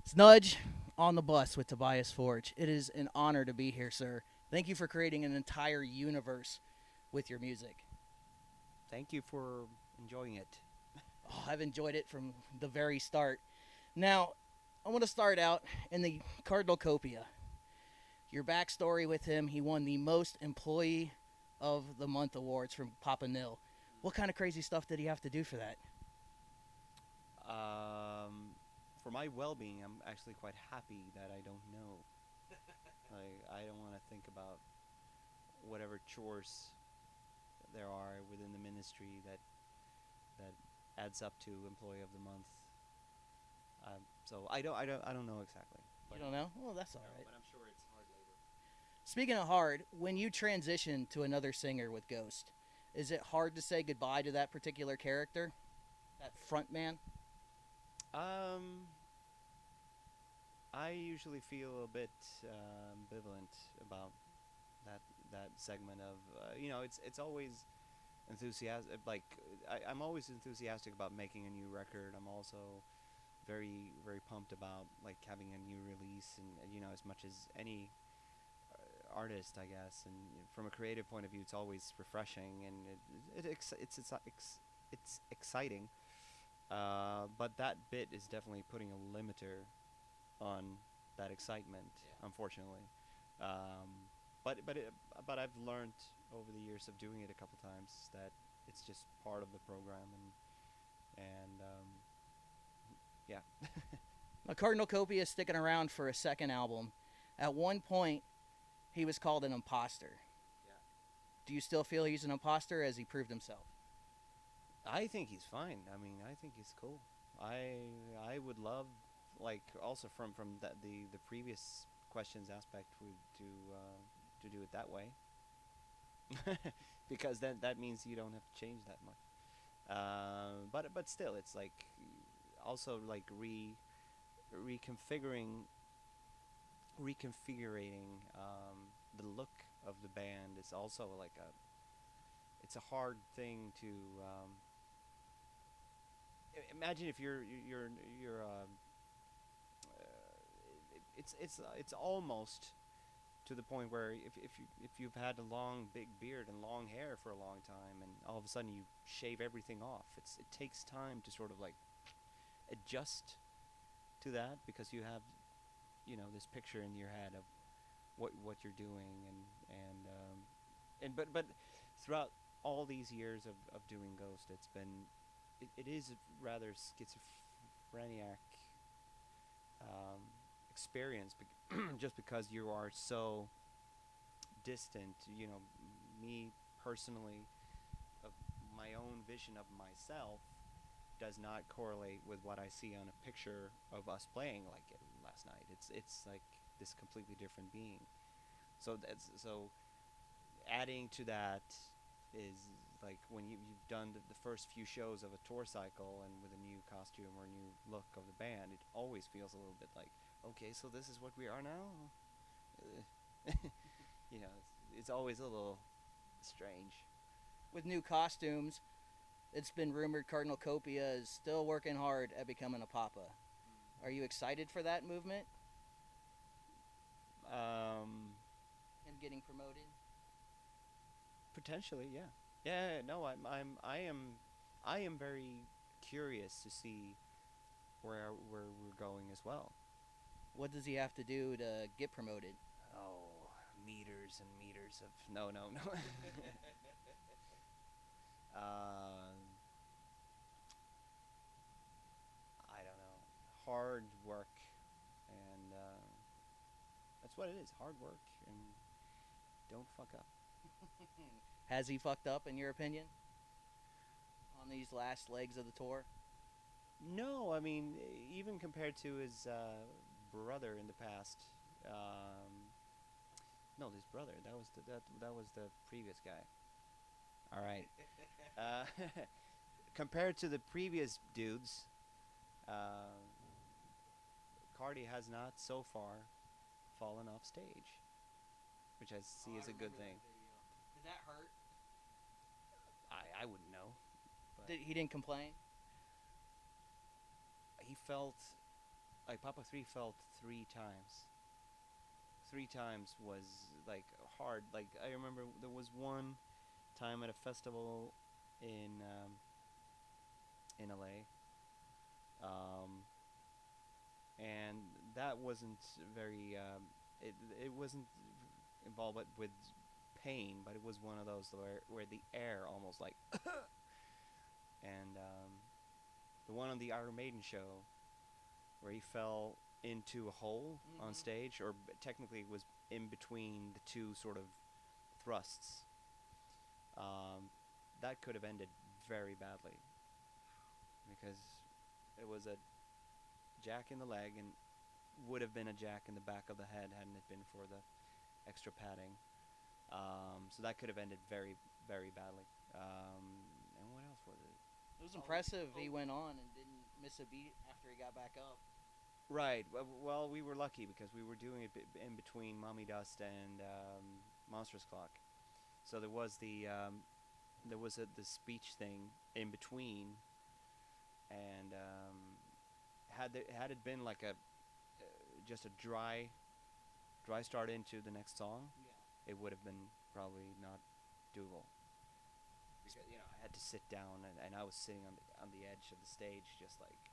Snudge on the bus with Tobias Forge. It is an honor to be here, sir. Thank you for creating an entire universe with your music. Thank you for enjoying it. Oh, I've enjoyed it from the very start. Now, I want to start out in the Cardinal Copia. Your backstory with him, he won the most Employee of the Month awards from Papa Nil. What kind of crazy stuff did he have to do for that? Um, for my well-being, I'm actually quite happy that I don't know. Like, I don't want to think about whatever chores there are within the ministry that adds up to Employee of the Month. So I don't know exactly. You But don't know? Well, that's all no, right. but I'm sure it's hard labor. Speaking of hard, when you transition to another singer with Ghost, is it hard to say goodbye to that particular character, that front man? Um, I usually feel a bit ambivalent about that that segment of it's always enthusiastic. Like I'm always enthusiastic about making a new record. I'm also very pumped about like having a new release and as much as any artist, I guess. And from a creative point of view, it's always refreshing and it's exciting. But that bit is definitely putting a limiter on that excitement, unfortunately. Um, but I've learned over the years of doing it a couple times that it's just part of the program and yeah. Now, Cardinal Copia is sticking around for a second album. At one point, he was called an imposter. Yeah. Do you still feel he's an imposter as he proved himself? I think he's fine. I mean, I think he's cool. I would love, like, also from the previous questions aspect to do it that way, because then that means you don't have to change that much. But still, it's like also like reconfiguring reconfiguring the look of the band is also like it's a hard thing to imagine if you're it's almost to the point where if you've had a long big beard and long hair for a long time and all of a sudden you shave everything off, it takes time to sort of like adjust to that because you have this picture in your head of what you're doing and but throughout all these years of doing Ghost, it is a rather schizophrenic um, experience just because you are so distant. Me personally, of my own vision of myself does not correlate with what I see on a picture of us playing like it last night. It's like this completely different being. So adding to that is like when you've done the first few shows of a tour cycle and with a new costume or a new look of the band, it always feels a little bit like, okay, so this is what we are now. It's always a little strange. With new costumes, it's been rumored Cardinal Copia is still working hard at becoming a papa. Are you excited for that movement Um, and getting promoted? Potentially, yeah. Yeah, no, I am very curious to see where we're going as well. What does he have to do to get promoted? Oh, meters and meters of no. uh, I don't know. Hard work, and that's what it is. Hard work, and don't fuck up. Has he fucked up, in your opinion, on these last legs of the tour? No, I mean even compared to his brother in the past. No, his brother. That was the previous guy. All right. Uh, compared to the previous dudes, uh, Cardi has not so far fallen off stage, which I see as a good thing. Did that hurt? I wouldn't know, but He didn't complain? he felt like Papa 3 felt 3 times. 3 times was like hard. Like I remember there was one time at a festival in LA, um, and that wasn't very. It wasn't involved with pain, but it was one of those where the air almost like. And the one on the Iron Maiden show, where he fell into a hole on stage, or technically it was in between the two sort of thrusts. That could have ended very badly because it was a jack in the leg and would have been a jack in the back of the head hadn't it been for the extra padding. So that could have ended very, very badly. And what else was it? It was impressive. He went on and didn't miss a beat after he got back up. Right. Well, we were lucky because we were doing it in between Mommy Dust and Monstrous Clock. So there was the speech thing in between, and had it been like a just a dry start into the next song, it would have been probably not doable. Because I had to sit down, and I was sitting on the edge of the stage, just like,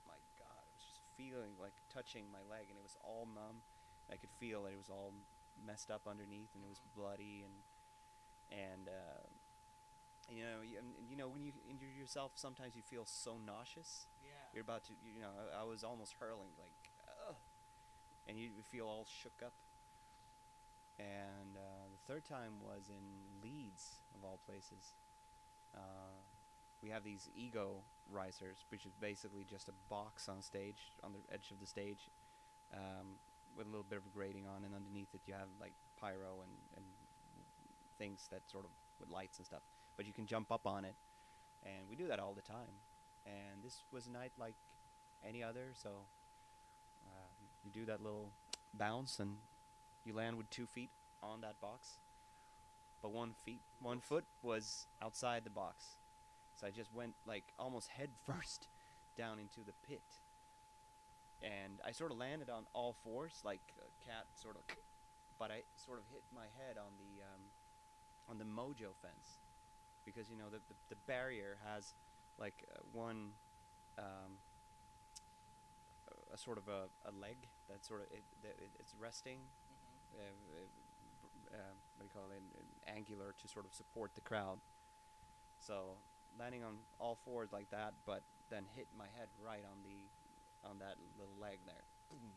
my God, I was just feeling like touching my leg, and it was all numb. I could feel that it was all messed up underneath, and it was bloody, and when you injure yourself, sometimes you feel so nauseous. Yeah. You're about to, I was almost hurling, like, ugh, and you feel all shook up. And the third time was in Leeds, of all places. We have these ego risers, which is basically just a box on stage, on the edge of the stage, with a little bit of a grating on, and underneath it you have like pyro and things that sort of with lights and stuff. But you can jump up on it, and we do that all the time. And this was a night like any other, so you do that little bounce, and you land with 2 feet on that box, but 1 foot was outside the box. So I just went like almost head first down into the pit, and I sort of landed on all fours like a cat, sort of, but I sort of hit my head on the mojo fence, because the barrier has like one a sort of a leg that sort of it's resting. What do you call it? Angular to sort of support the crowd. So landing on all fours like that, but then hit my head right on that little leg there. Boom.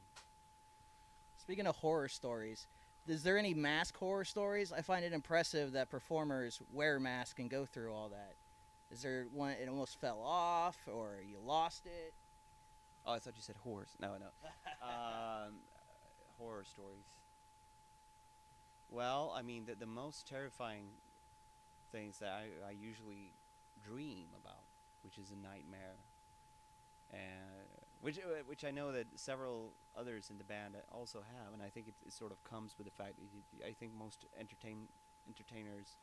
Speaking of horror stories, is there any mask horror stories? I find it impressive that performers wear masks and go through all that. Is there one it almost fell off, or you lost it? Oh, I thought you said horrors. No. Horror stories. Well, I mean, the most terrifying things that I usually dream about, which is a nightmare, which I know that several others in the band also have, and I think it sort of comes with the fact that I think most entertainers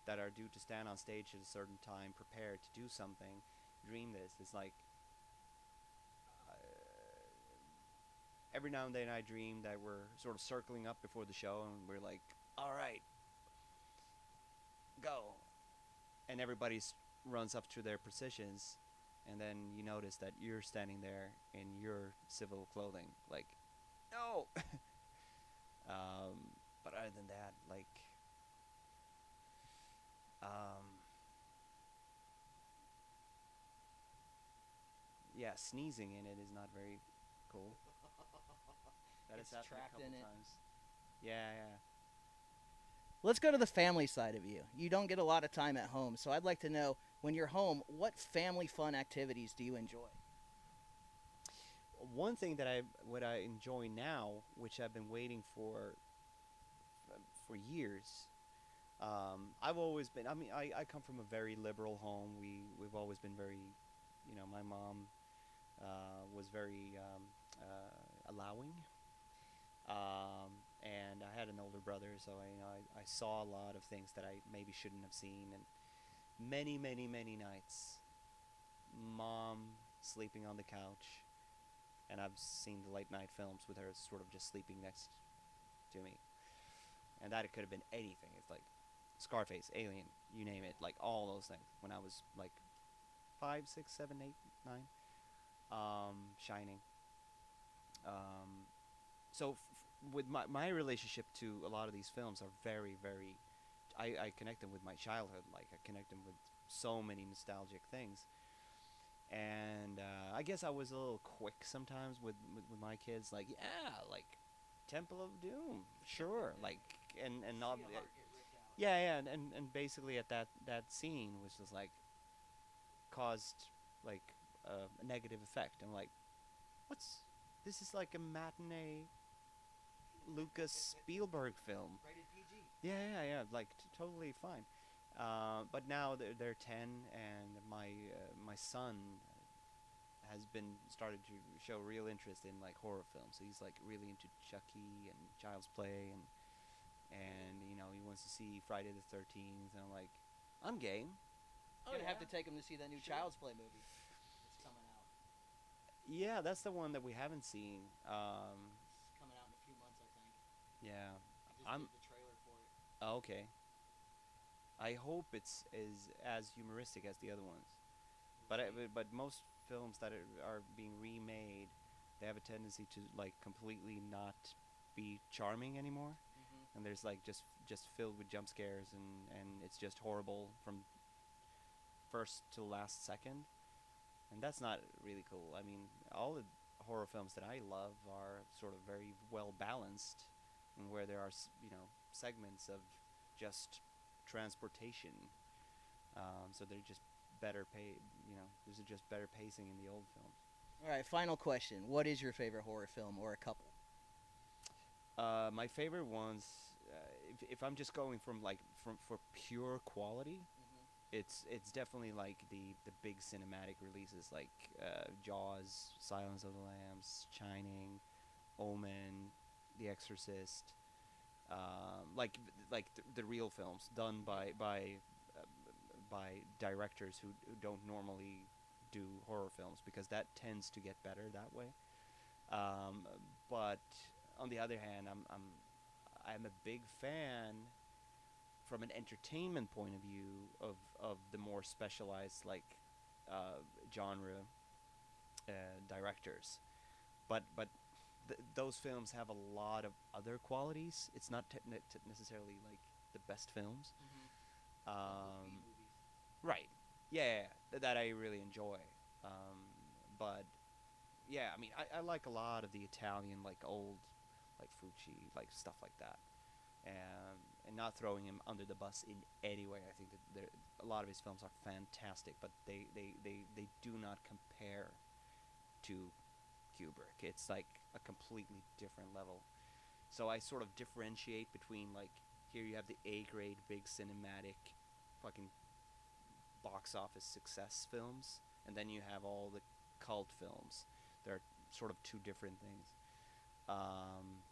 that are due to stand on stage at a certain time, prepared to do something, dream this. It's like every now and then I dream that we're sort of circling up before the show, and we're like, all right, go. And everybody runs up to their positions, and then you notice that you're standing there in your civil clothing, like, no. But other than that, like, yeah, sneezing in it is not very cool. That has happened a couple times. Yeah. Let's go to the family side of you. You don't get a lot of time at home, so I'd like to know, when you're home, what family fun activities do you enjoy? One thing that I enjoy now, which I've been waiting for years. I've always been. I mean, I come from a very liberal home. We've always been very, my mom was very allowing. And I had an older brother, so I saw a lot of things that I maybe shouldn't have seen, and many nights, mom sleeping on the couch, and I've seen the late night films with her sort of just sleeping next to me, and that it could have been anything. It's like Scarface, Alien, you name it, like all those things. When I was like 5, 6, 7, 8, 9, Shining. Um, with my relationship to a lot of these films are very very. I connect them with my childhood. Like I connect them with so many nostalgic things, and I guess I was a little quick sometimes with my kids. Like yeah, like Temple of Doom, sure. Like and not yeah yeah and basically at that scene was just like caused like a negative effect. I'm like, what's this is like a matinee Lucas Spielberg film. Rated PG. Yeah, yeah, yeah. Like totally fine. But now they're 10, and my son has been started to show real interest in like horror films. So he's like really into Chucky and Child's Play, and you know he wants to see Friday the 13th. And I'm like, I'm game. You're gonna have to take him to see that new Child's Play movie that's coming out. Yeah, that's the one that we haven't seen. It's coming out in a few months, I think. Yeah, I just I'm did the trailer for it. okay. I hope it's is as humoristic as the other ones. But most films that are being remade, they have a tendency to like completely not be charming anymore, Mm-hmm. and there's like just filled with jump scares, and it's just horrible from first to last second, and that's not really cool. I mean, all the horror films that I love are sort of very well balanced, and where there are segments of just transportation, so they're just better pay. There's just better pacing in the old films. All right, final question. What is your favorite horror film or a couple? My favorite ones, if I'm just going from like from for pure quality, Mm-hmm. it's definitely like the big cinematic releases like Jaws, Silence of the Lambs, Shining, Omen, The Exorcist, like the real films done by directors who don't normally do horror films, because that tends to get better that way. Um, but on the other hand, I'm a big fan from an entertainment point of view of the more specialized like genre directors. But those films have a lot of other qualities. It's not necessarily like the best films. Mm-hmm. B Um, movies. right. Yeah, that I really enjoy. But yeah, I mean, I like a lot of the Italian, like old, like Fucci, like stuff like that, and not throwing him under the bus in any way. I think that a lot of his films are fantastic, but they do not compare to Kubrick. It's like a completely different level. So I sort of differentiate between like here you have the A grade, big cinematic, fucking box office success films, and then you have all the cult films. They're sort of two different things. Um,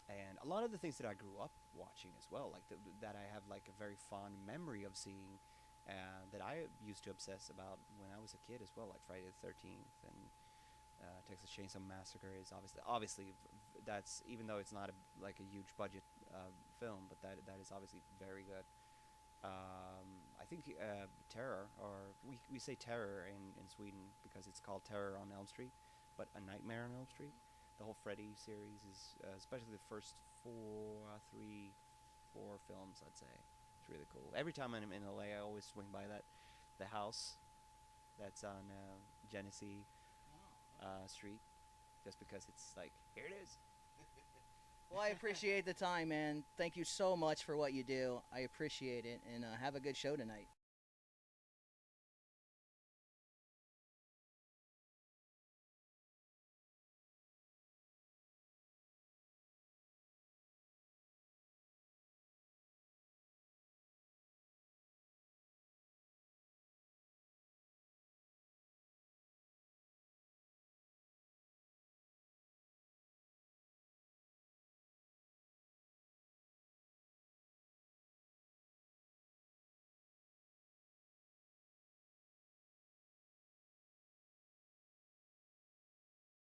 and a lot of the things that I grew up watching as well, like that I have like a very fond memory of seeing, that I used to obsess about when I was a kid as well, like Friday the 13th and Texas Chainsaw Massacre is obviously that's, even though it's not like a huge budget film, but that is obviously very good. I think Terror, or we say Terror in Sweden because it's called Terror on Elm Street, but A Nightmare on Elm Street. The whole Freddy series is, especially the first four films, I'd say, it's really cool. Every time I'm in LA, I always swing by the house that's on Genesee Oh, okay. Street, just because it's like, here it is. Well, I appreciate the time, man. Thank you so much for what you do. I appreciate it, and have a good show tonight.